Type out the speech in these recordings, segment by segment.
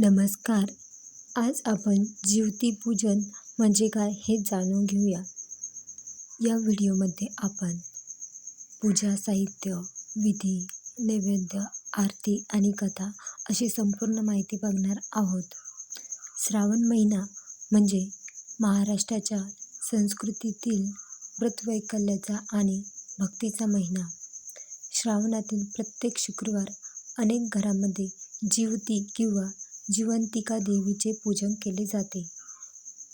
नमस्कार. आज आपण जिवती पूजन म्हणजे काय हे जाणून घेऊया. या व्हिडिओमध्ये आपण पूजा साहित्य, विधी, नैवेद्य, आरती आणि कथा अशी संपूर्ण माहिती बघणार आहोत. श्रावण महिना म्हणजे महाराष्ट्राच्या संस्कृतीतील व्रतवैकल्याचा आणि भक्तीचा महिना. श्रावणातील प्रत्येक शुक्रवार अनेक घरांमध्ये जिवती किंवा जिवंतिका देवीचे पूजन केले जाते.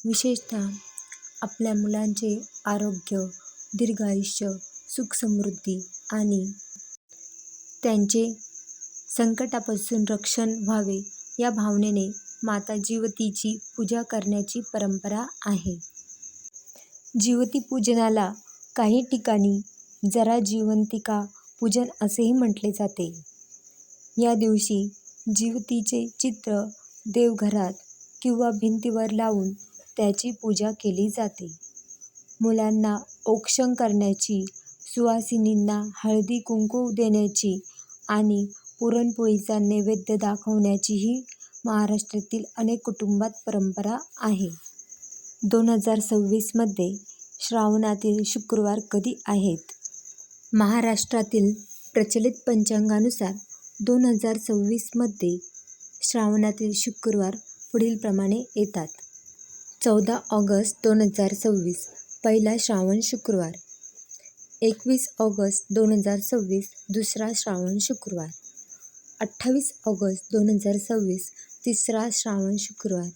विशेषतः आपल्या मुलांचे आरोग्य, दीर्घायुष्य, सुखसमृद्धी आणि त्यांचे संकटापासून रक्षण व्हावे या भावनेने माता जिवतीची पूजा करण्याची परंपरा आहे. जिवती पूजनाला काही ठिकाणी जरा जिवंतिका पूजन असेही म्हटले जाते. या दिवशी जिवतीचे चित्र देवघरात किंवा भिंतीवर लावून त्याची पूजा केली जाते. मुलांना औक्षण करण्याची, सुवासिनींना हळदी कुंकू देण्याची आणि पुरणपोळीचा नैवेद्य दाखवण्याचीही महाराष्ट्रातील अनेक कुटुंबात परंपरा आहे. 2026 मध्ये श्रावणातील शुक्रवार कधी आहेत? महाराष्ट्रातील प्रचलित पंचांगानुसार 2026 मध्ये श्रावणातील शुक्रवार पुढीलप्रमाणे येतात. 14 ऑगस्ट 2026 पहिला श्रावण शुक्रवार, 21 ऑगस्ट 2026 दुसरा श्रावण शुक्रवार, 28 ऑगस्ट 2026 तिसरा श्रावण शुक्रवार,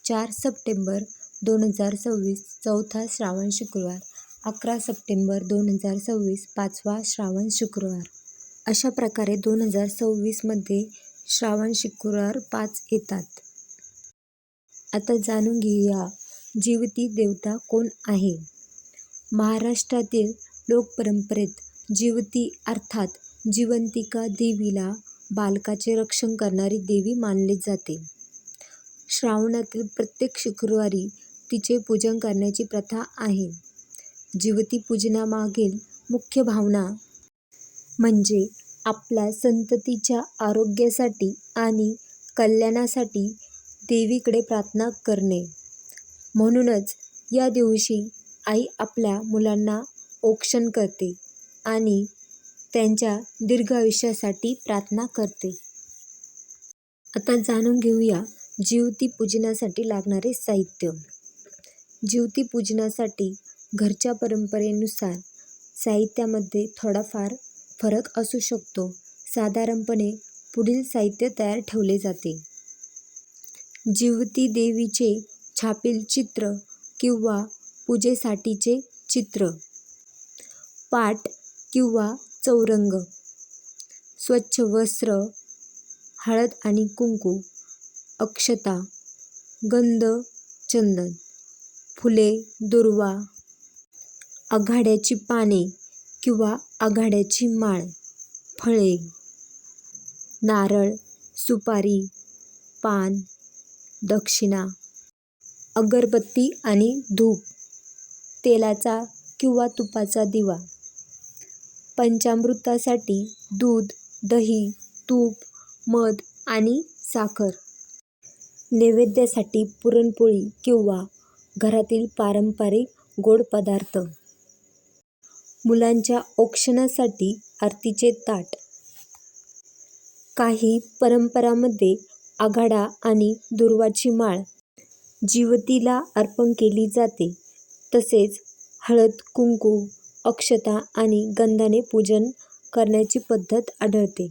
4 सप्टेंबर 2026 चौथा श्रावण शुक्रवार, 11 सप्टेंबर 2026 पाचवा श्रावण शुक्रवार. अशा प्रकारे 2026 मध्ये श्रावण शुक्रवार 5 येतात. आता जाणून घेऊया जिवती देवता कोण आहे. महाराष्ट्रातील लोकपरंपरेत जिवती अर्थात जिवंतिका देवीला बालकाचे रक्षण करणारी देवी मानले जाते. श्रावणातील प्रत्येक शुक्रवारी तिचे पूजन करण्याची प्रथा आहे. जिवती पूजनामागील मुख्य भावना म्हणजे आपल्या संततीच्या आरोग्यासाठी आणि कल्याणासाठी देवीकडे प्रार्थना करणे. म्हणूनच या दिवशी आई आपल्या मुलांना औक्षण करते आणि त्यांच्या दीर्घायुष्यासाठी प्रार्थना करते. आता जाणून घेऊया जिवती पूजनासाठी लागणारे साहित्य. जिवती पूजनासाठी घरच्या परंपरेनुसार साहित्यामध्ये थोडाफार फरक असू शकतो. साधारणपणे पुढील साहित्य तयार ठेवले जाते. जिवती देवीचे छापील चित्र किंवा पूजेसाठीचे चित्र, पाट किंवा चौरंग, स्वच्छ वस्त्र, हळद आणि कुंकू, अक्षता, गंध, चंदन, फुले, दुर्वा, आघाड्याची पाने किंवा आघाड्याची माळ, फळे, नारळ, सुपारी, पान, दक्षिणा, अगरबत्ती आणि धूप, तेलाचा किंवा तुपाचा दिवा, पंचामृतासाठी दूध, दही, तूप, मध आणि साखर, नैवेद्यासाठी पुरणपोळी किंवा घरातील पारंपरिक गोड पदार्थ, मुलांच्या औक्षणासाठी आरतीचे ताट. काही परंपरांमध्ये आघाडा आणि दुर्वाची माळ जिवतीला अर्पण केली जाते. तसेच हळद, कुंकू, अक्षता आणि गंधाने पूजन करण्याची पद्धत आढळते.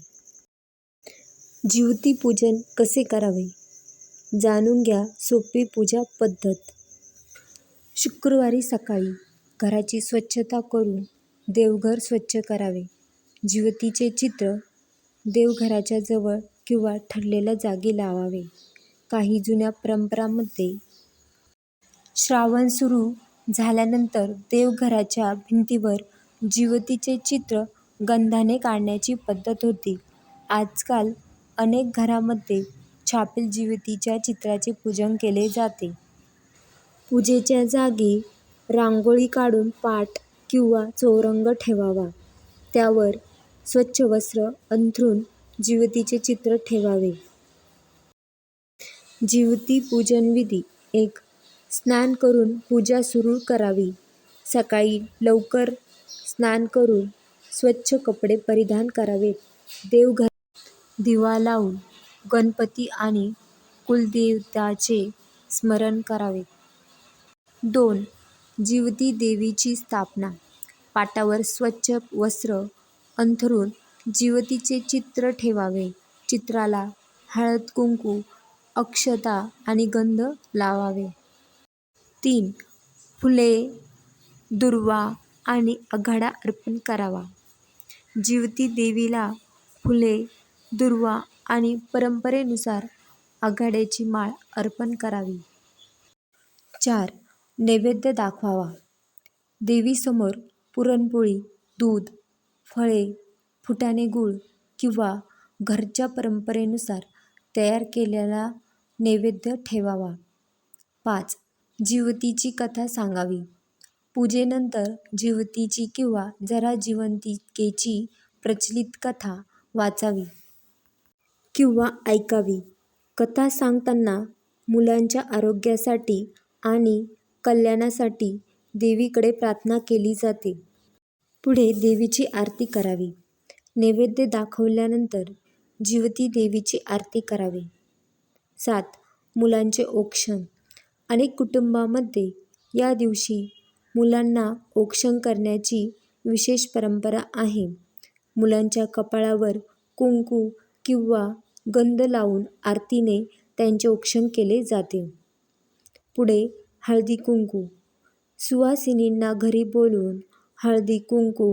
जिवती पूजन कसे करावे? जाणून घ्या सोपी पूजा पद्धत. शुक्रवारी सकाळी घराची स्वच्छता करून देवघर स्वच्छ करावे. जिवतीचे चित्र देवघराच्या जवळ किंवा ठरलेल्या जागी लावावे. काही जुन्या परंपरांमध्ये श्रावण सुरू झाल्यानंतर देवघराच्या भिंतीवर जिवतीचे चित्र गंधाने काढण्याची पद्धत होती. आजकाल अनेक घरांमध्ये छापील जिवतीच्या चित्राचे पूजन केले जाते. पूजेच्या जागी रांगोळी काढून पाट किंवा चौरंग ठेवावा. त्यावर स्वच्छ वस्त्र अंथरून जिवतीचे चित्र ठेवावे. जिवती पूजन विधी 1. स्नान करून पूजा सुरू करावी. सकाळी लवकर स्नान करून स्वच्छ कपडे परिधान करावेत. देवघरात दिवा लावून गणपती आणि कुलदेवताचे स्मरण करावे. 2. जिवती देवीची स्थापना. पाटावर स्वच्छ वस्त्र अंथरून जिवतीचे चित्र ठेवावे. चित्राला हळद कुंकू, अक्षता आणि गंध लावावे. 3. फुले, दुर्वा आणि आघाडा अर्पण करावा. जिवती देवीला फुले, दुर्वा आणि परंपरेनुसार आघाड्याची माळ अर्पण करावी. 4. नैवेद्य दाखवावा. देवीसमोर पुरणपोळी, दूध, फळे, फुटाणे गूळ किंवा घरच्या परंपरेनुसार तयार केलेला नैवेद्य ठेवावा. 5. जिवतीची कथा सांगावी. पूजेनंतर जिवतीची किंवा जरा जिवंतिकेची प्रचलित कथा वाचावी किंवा ऐकावी. कथा सांगताना मुलांच्या आरोग्यासाठी आणि कल्याणासाठी देवीकडे प्रार्थना केली जाते. पुढे देवीची आरती करावी. नैवेद्य दाखवल्यानंतर जिवती देवीची आरती करावी. 7. मुलांचे औक्षण. अनेक कुटुंबांमध्ये या दिवशी मुलांना औक्षण करण्याची विशेष परंपरा आहे. मुलांच्या कपाळावर कुंकू किंवा गंध लावून आरतीने त्यांचे औक्षण केले जाते. पुढे हळदी कुंकू. सुवासिनींना घरी बोलवून हळदी कुंकू,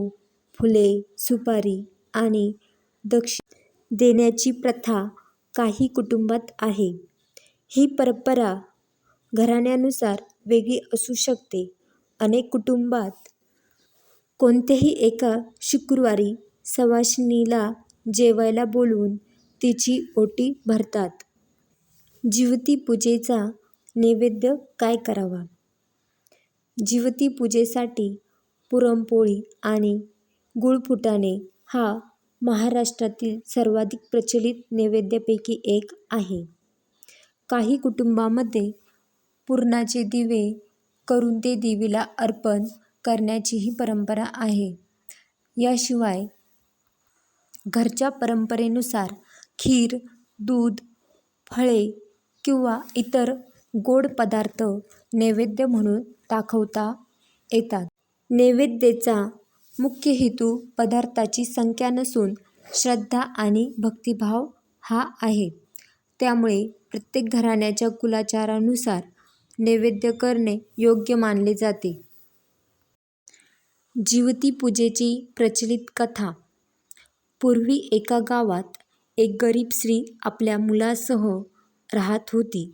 फुले, सुपारी आणि दक्षिणा देण्याची प्रथा काही कुटुंबात आहे. ही परंपरा घराण्यानुसार वेगळी असू शकते. अनेक कुटुंबात कोणत्याही एका शुक्रवारी सुवासिनीला जेवायला बोलवून तिची ओटी भरतात. जिवती पूजेचा नैवेद्य काय करावा? जिवती पूजेसाठी पुरणपोळी आणि गुळफुटाणे हा महाराष्ट्रातील सर्वाधिक प्रचलित नैवेद्यापैकी एक आहे. काही कुटुंबांमध्ये पुरणाचे दिवे करून ते देवीला अर्पण करण्याचीही परंपरा आहे. याशिवाय घरच्या परंपरेनुसार खीर, दूध, फळे किंवा इतर गोड पदार्थ नैवेद्य म्हणून दाखवता येतात. नैवेद्याचा मुख्य हेतू पदार्थांची संख्या नसून श्रद्धा आणि भक्तिभाव हा आहे. त्यामुळे प्रत्येक घराण्याच्या कुलाचारानुसार नैवेद्य करणे योग्य मानले जाते. जिवती पूजेची प्रचलित कथा. पूर्वी एका गावात एक गरीब स्त्री आपल्या मुलासह राहत होती.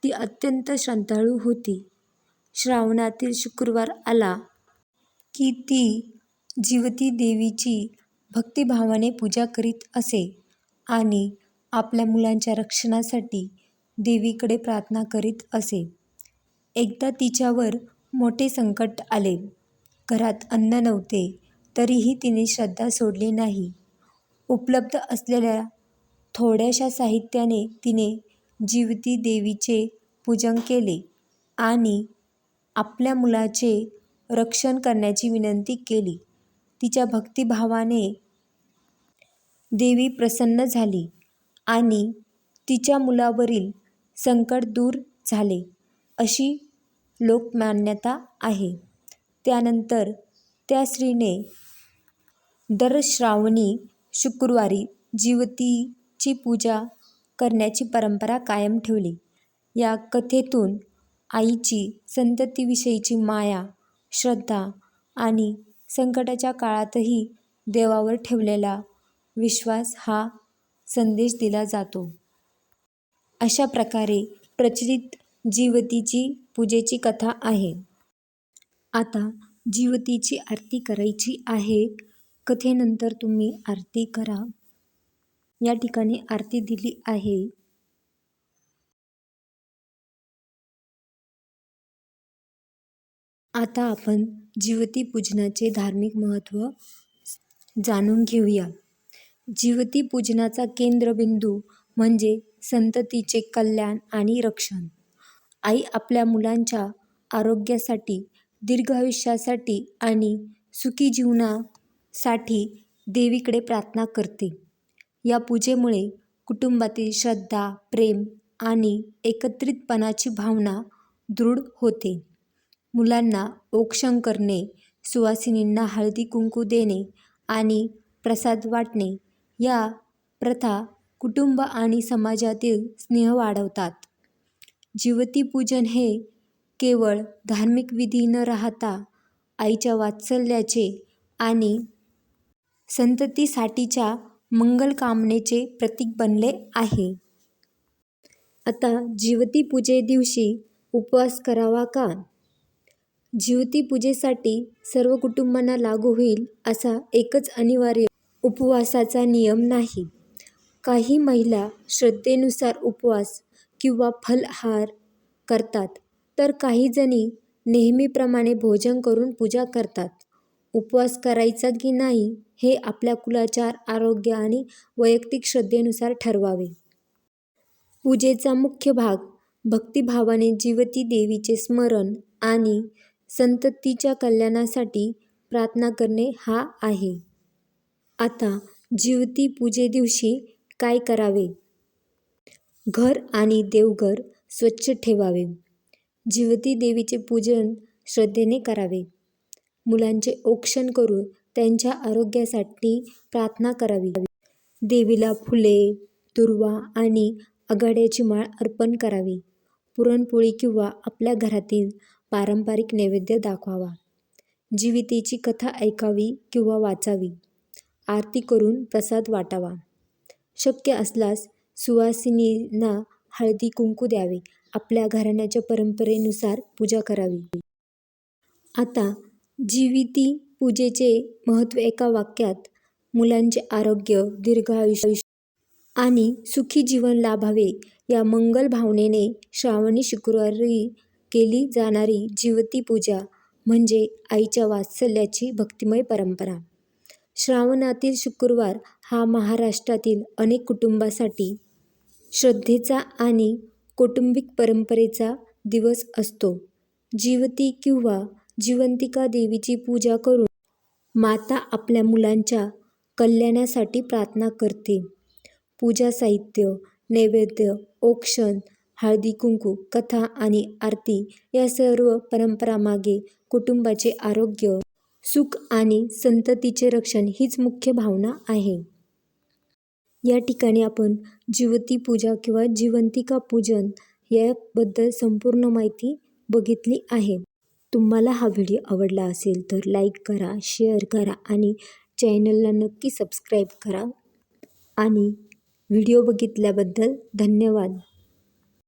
ती अत्यंत श्रद्धाळू होती. श्रावणातील शुक्रवार आला की ती जिवती देवीची भक्तिभावाने पूजा करीत असे आणि आपल्या मुलांच्या रक्षणासाठी देवीकडे प्रार्थना करीत असे. एकदा तिच्यावर मोठे संकट आले. घरात अन्न नव्हते, तरीही तिने श्रद्धा सोडली नाही. उपलब्ध असलेल्या थोड्याशा साहित्याने तिने जिवती देवीचे पूजन केले आणि आपल्या मुलाचे रक्षण करण्याची विनंती केली. तिच्या भक्तिभावाने देवी प्रसन्न झाली आणि तिच्या मुलावरील संकट दूर झाले, अशी लोकमान्यता आहे. त्यानंतर त्या स्त्रीने दर श्रावणी शुक्रवारी जिवतीची पूजा करण्याची परंपरा कायम ठेवली. या कथेतून आईची संततीविषयीची माया, श्रद्धा आणि संकटाच्या काळातही देवावर ठेवलेला विश्वास हा संदेश दिला जातो. अशा प्रकारे प्रचलित जिवतीची पूजेची कथा आहे. आता जिवतीची आरती करायची आहे. कथेनंतर तुम्ही आरती करा. या ठिकाणी आरती दिली आहे. आता आपण जिवती पूजनाचे धार्मिक महत्त्व जाणून घेऊया. जिवती पूजनाचा केंद्रबिंदू म्हणजे संततीचे कल्याण आणि रक्षण. आई आपल्या मुलांच्या आरोग्यासाठी, दीर्घायुष्यासाठी आणि सुखी जीवनासाठी देवीकडे प्रार्थना करते. या पूजेमुळे कुटुंबातील श्रद्धा, प्रेम आणि एकत्रितपणाची भावना दृढ होते. मुलांना औक्षण करणे, सुवासिनींना हळदी-कुंकू देणे आणि प्रसाद वाटणे या प्रथा कुटुंब आणि समाजातील स्नेह वाढवतात. जिवतीपूजन हे केवळ धार्मिक विधी न राहता आईच्या वात्सल्याचे आणि संततीसाठीच्या मंगलकामनेचे प्रतीक बनले आहे. आता जिवतीपूजेदिवशी उपवास करावा का? जिवतीपूजेसाठी सर्व कुटुंबांना लागू होईल असा एकच अनिवार्य उपवासाचा नियम नाही. काही महिला श्रद्धेनुसार उपवास किंवा फलाहार करतात, तर काही जणी नेहमीप्रमाणे भोजन करून पूजा करतात. उपवास करायचा की नाही हे आपल्या कुलाचार, आरोग्य आणि वैयक्तिक श्रद्धेनुसार ठरवावे. पूजेचा मुख्य भाग भक्तिभावाने जिवती देवीचे स्मरण आणि संततीच्या कल्याणासाठी प्रार्थना करणे हा आहे. आता जिवती पूजेदिवशी काय करावे? घर आणि देवघर स्वच्छ ठेवावे. जिवती देवीचे पूजन श्रद्धेने करावे. मुलांचे औक्षण करून त्यांच्या आरोग्यासाठी प्रार्थना करावी. देवीला फुले, दुर्वा आणि आघाड्याची माळ अर्पण करावी. पुरणपोळी किंवा आपल्या घरातील पारंपरिक नैवेद्य दाखवावा. जिवितीची कथा ऐकावी किंवा वाचावी. आरती करून प्रसाद वाटावा. शक्य असल्यास सुवासिनींना हळदी-कुंकू द्यावे. आपल्या घराण्याच्या परंपरेनुसार पूजा करावी. आता जिविती पूजेचे महत्त्व एका वाक्यात: मुलांचे आरोग्य, दीर्घायुष्य आणि सुखी जीवन लाभावे या मंगल भावनेने श्रावणी शुक्रवारी केली जाणारी जिवती पूजा म्हणजे आईच्या वात्सल्याची भक्तिमय परंपरा. श्रावणातील शुक्रवार हा महाराष्ट्रातील अनेक कुटुंबांसाठी श्रद्धेचा आणि कौटुंबिक परंपरेचा दिवस असतो. जिवती किंवा जिवंतिका देवीची पूजा करून माता आपल्या मुलांच्या कल्याणासाठी प्रार्थना करते. पूजा साहित्य, नैवेद्य, औक्षण, हळदी-कुंकू, कथा आणि आरती या सर्व परंपरांमागे कुटुंबाचे आरोग्य, सुख आणि संततीचे रक्षण हीच मुख्य भावना आहे. या ठिकाणी आपण जिवती पूजा किंवा जिवंतिका पूजन याबद्दल संपूर्ण माहिती बघितली आहे. तुम्हाला हा व्हिडिओ आवडला असेल तर लाईक करा, शेअर करा आणि चॅनलला नक्की सबस्क्राईब करा. आणि व्हिडिओ बघितल्याबद्दल धन्यवाद.